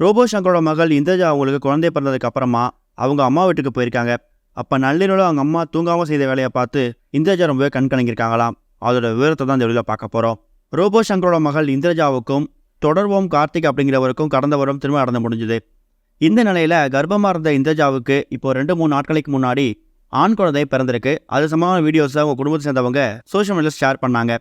Robot சங்கரோட மகள் இந்திரஜா அவங்களுக்கு குழந்தை பிறந்ததுக்கு அப்புறமா அவங்க அம்மா வீட்டுக்கு போயிருக்காங்க. அப்போ நள்ளிரவில் அவங்க அம்மா தூங்காமல் செய்த வேலையை பார்த்து இந்திரஜா ரொம்பவே கண்கலங்கியிருக்காங்களாம். அதோட விவரத்தை தான் இந்த வீடியோவில் பார்க்க போகிறோம். ரோபோ சங்கரோட மகள் இந்திரஜாவுக்கும் தொடர்வோம் கார்த்திக் அப்படிங்கிறவருக்கும் கடந்த வாரம் திரும்ப நடந்து முடிஞ்சுது. இந்த நிலையில் கர்ப்பமாக இருந்த இந்திரஜாவுக்கு இப்போ 2-3 நாட்களுக்கு முன்னாடி ஆண் குழந்தை பிறந்திருக்கு. அது சம்பந்தமான வீடியோஸை அவங்க குடும்பத்தை சேர்ந்தவங்க சோஷியல் மீடியாவில் ஷேர் பண்ணாங்க.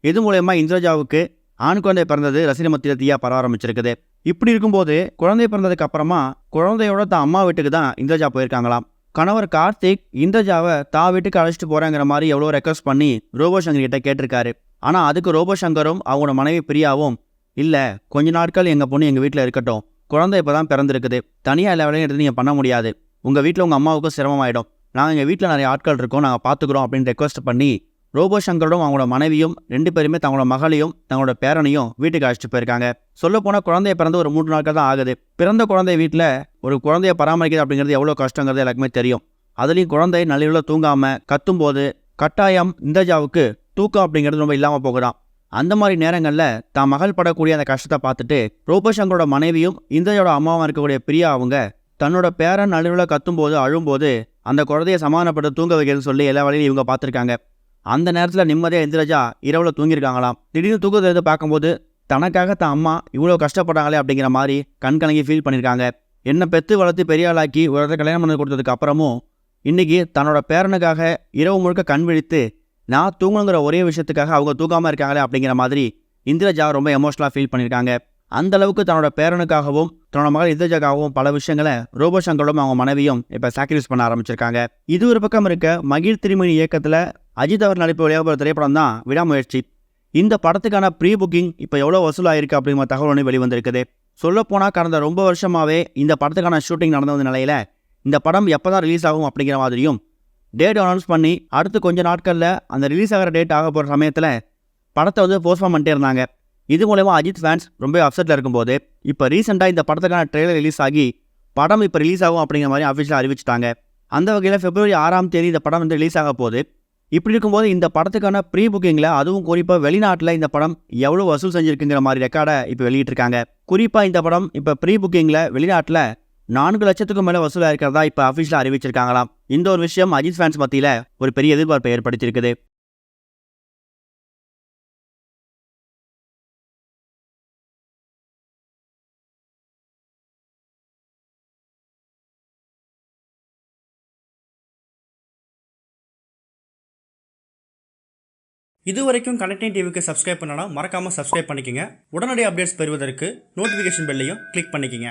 இது மூலயமா இந்திரஜாவுக்கு ஆண் குழந்தை பிறந்தது ரசிகர் மத்தியில் தீயா பரவ ஆரம்பிச்சிருக்குது. இப்படி இருக்கும்போது குழந்தை பிறந்ததுக்கு அப்புறமா குழந்தையோட தான் அம்மா வீட்டுக்கு தான் இந்திரஜா போயிருக்காங்களாம். கணவர் கார்த்திக் இந்திரஜாவை தான் வீட்டுக்கு அழைச்சிட்டு போறேங்கிற மாதிரி எவ்வளோ ரெக்வஸ்ட் பண்ணி ரோபோ சங்கர் கிட்ட கேட்டிருக்காரு. ஆனால் அதுக்கு ரோபோ சங்கரும் அவங்களோட மனைவி பிரியாவும் இல்லை, கொஞ்ச நாட்கள் எங்கள் பொண்ணு எங்கள் வீட்டில் இருக்கட்டும், குழந்தை இப்போ தான் பிறந்திருக்குது, தனியாக எல்லா வேலையும் எடுத்து நீங்கள் பண்ண முடியாது, உங்கள் வீட்டில் உங்கள் அம்மாவுக்கும் சிரமமாயிடும், நாங்கள் எங்கள் வீட்டில் நிறைய ஆட்கள் இருக்கோம், நாங்கள் பார்த்துக்குறோம் அப்படின்னு ரெக்வஸ்ட் பண்ணி ரோபோ சங்கரோடும் அவங்களோட மனைவியும் 2 பேருமே தங்களோட மகளையும் தங்களோட பேரனையும் வீட்டுக்கு அழைச்சிட்டு போயிருக்காங்க. சொல்லப்போனால் குழந்தைய பிறந்து ஒரு 3 நாட்கள் தான் ஆகுது. பிறந்த குழந்தை வீட்டில் ஒரு குழந்தைய பராமரிக்கிறது அப்படிங்கிறது எவ்வளோ கஷ்டங்கிறது எல்லாருக்குமே தெரியும். அதுலேயும் குழந்தை நள்ளிரவில் தூங்காமல் கத்தும்போது கட்டாயம் இந்திரஜாவுக்கு தூக்கம் அப்படிங்கிறது ரொம்ப இல்லாமல் போகுதான். அந்த மாதிரி நேரங்களில் தான் மகள் படக்கூடிய அந்த கஷ்டத்தை பார்த்துட்டு ரோபோ சங்கரோட மனைவியும் இந்திரஜாவோட அம்மாவும் இருக்கக்கூடிய பிரியா அவங்க தன்னோட பேரன் நடுவில் கத்தும்போது அழும்போது அந்த குழந்தைய சமாதானப்பட்டு தூங்க வைக்கிறதுன்னு சொல்லி எல்லா வேலையும் இவங்க பார்த்துருக்காங்க. அந்த நேரத்தில் நிம்மதியாக இந்திரஜா இரவில் தூங்கியிருக்காங்களாம். திடீர்னு தூக்கத்தை பார்க்கும்போது தனக்காக தான் அம்மா இவ்வளோ கஷ்டப்பட்டாங்களே அப்படிங்கிற மாதிரி கண்கலங்கி ஃபீல் பண்ணியிருக்காங்க. என்னை பெற்று வளர்த்து பெரிய ஆளாக்கி ஒரு இடத்துல கல்யாணம் பண்ணி கொடுத்ததுக்கு அப்புறமும் இன்றைக்கி தன்னோட பேரனுக்காக இரவு முழுக்க கண் விழித்து நான் தூங்கணுங்கிற ஒரே விஷயத்துக்காக அவங்க தூங்காமல் இருக்காங்களே அப்படிங்கிற மாதிரி இந்திரஜா ரொம்ப எமோஷனலாக ஃபீல் பண்ணியிருக்காங்க. அந்த அளவுக்கு தன்னோட பேரனுக்காகவும் தன்னோட மகள் இந்திரஜாக்காகவும் பல விஷயங்களை ரோபோ சங்கரோடும் அவங்க மனைவியும் இப்போ சாக்ரிஃபைஸ் பண்ண ஆரம்பிச்சிருக்காங்க. இது ஒரு பக்கம் இருக்க, மகிழ் திருமணி இயக்கத்தில் அஜித் அவர் நடிப்பு வெளியாக ஒரு திரைப்படம் தான் விடாமுயற்சி. இந்த படத்துக்கான ப்ரீ புக்கிங் இப்போ எவ்வளோ வசூலாயிருக்கு அப்படிங்கிற தகவல் ஒன்று வெளிவந்திருக்குது. சொல்லப்போனால் கடந்த ரொம்ப வருஷமாகவே இந்த படத்துக்கான ஷூட்டிங் நடந்த வந்த நிலையில் இந்த படம் எப்போ தான் ரிலீஸ் ஆகும் அப்படிங்கிற மாதிரியும் டேட் அனௌன்ஸ் பண்ணி அடுத்து கொஞ்சம் நாட்களில் அந்த ரிலீஸ் ஆகிற டேட் ஆக போகிற சமயத்தில் படத்தை போஸ்ட்போன் பண்ணிட்டே இருந்தாங்க. இது மூலமா அஜித் ஃபேன்ஸ் ரொம்ப அப்செட்டில் இருக்கும்போது இப்போ ரீசெண்டாக இந்த படத்துக்கான ட்ரெய்லர் ரிலீஸ் ஆகி படம் இப்போ ரிலீஸ் ஆகும் அப்படிங்கிற மாதிரி அஃபிஷியலாக அறிவிச்சிட்டாங்க. அந்த வகையில் February 6ஆம் தேதி இந்த படம் ரிலீஸ் ஆக போகுது. இப்படி இருக்கும்போது இந்த படத்துக்கான ப்ரீ புக்கிங்கில் அதுவும் குறிப்பாக வெளிநாட்டில் இந்த படம் எவ்வளோ வசூல் செஞ்சுருக்குங்கிற மாதிரி ரெக்கார்டை இப்போ வெளியிட்டிருக்காங்க. குறிப்பாக இந்த படம் இப்போ ப்ரீ புக்கிங்கில் வெளிநாட்டில் 4 லட்சத்துக்கும் மேலே வசூலாக இருக்கிறதா இப்போ அஃபிஷியலாக அறிவிச்சிருக்காங்களாம். இந்த ஒரு விஷயம் அஜித் ஃபேன்ஸ் மத்தியில் ஒரு பெரிய எதிர்பார்ப்பை ஏற்படுத்தியிருக்குது. இதுவரைக்கும் கனெக்டிங் டிவிக்கு சப்ஸ்கிரைப் பண்ணனா மறக்காமல் சப்ஸ்கிரைப் பண்ணிக்கங்க. உடனடி அப்டேட்ஸ் பெறுவதற்கு நோட்டிஃபிகேஷன் பெல்லையும் கிளிக் பண்ணிக்கங்க.